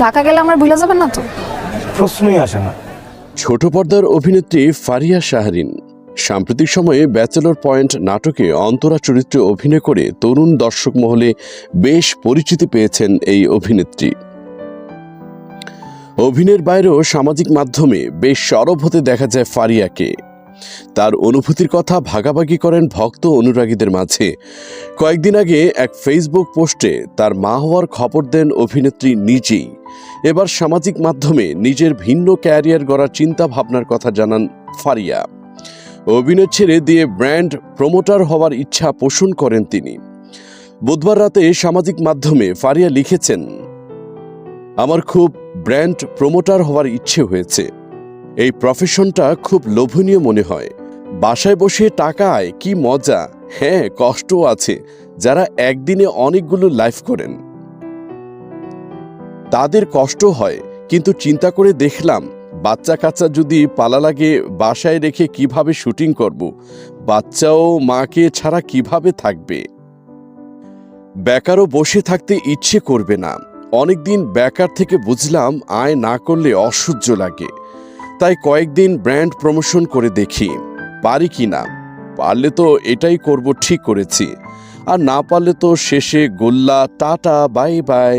ঢাকা গেলে আমার ভুলে যাবেন না তো? প্রশ্নই আসে না। ছোট পর্দার অভিনেত্রী ফারিয়া শাহরিন সাম্প্রতিক সময়ে ব্যাচেলর পয়েন্ট নাটকে অন্তরা চরিত্রে অভিনয় করে তরুণ দর্শক মহলে বেশ পরিচিতি পেয়েছেন এই অভিনেত্রী। অভিনয়ের বাইরেও সামাজিক মাধ্যমে বেশ সরব হতে দেখা যায় ফারিয়াকে। তার অনুভূতির কথা ভাগাভাগি করেন ভক্ত অনুরাগীদের মাঝে। কয়েকদিন আগে এক ফেসবুক পোস্টে তার মা হওয়ার খবর দেন অভিনেত্রী নিজেই। এবার সামাজিক মাধ্যমে নিজের ভিন্ন ক্যারিয়ার গড়ার চিন্তা ভাবনার কথা জানান ফারিয়া। অভিনয় ছেড়ে দিয়ে ব্র্যান্ড প্রমোটার হওয়ার ইচ্ছা পোষণ করেন তিনি। বুধবার রাতে সামাজিক মাধ্যমে ফারিয়া লিখেছেন, আমার খুব ব্র্যান্ড প্রমোটার হওয়ার ইচ্ছে হয়েছে। এই প্রফেশনটা খুব লোভনীয় মনে হয়। বাসায় বসে টাকা আয়, কি মজা। হ্যাঁ, কষ্টও আছে। যারা একদিনে অনেকগুলো লাইভ করেন তাদের কষ্ট হয়, কিন্তু চিন্তা করে দেখলাম বাচ্চা কাচ্চা যদি পালা লাগে বাসায় রেখে কিভাবে শুটিং করব, বাচ্চাও মাকে ছাড়া কিভাবে থাকবে। বেকারও বসে থাকতে ইচ্ছে করবে না। অনেকদিন বেকার থেকে বুঝলাম আয় না করলে অসহ্য লাগে। তাই কয়েকদিন ব্র্যান্ড প্রমোশন করে দেখি পারি কি না। পারলে তো এটাই করব ঠিক করেছি, আর না পারলে তো শেষে গোল্লা, টাটা, বাই বাই।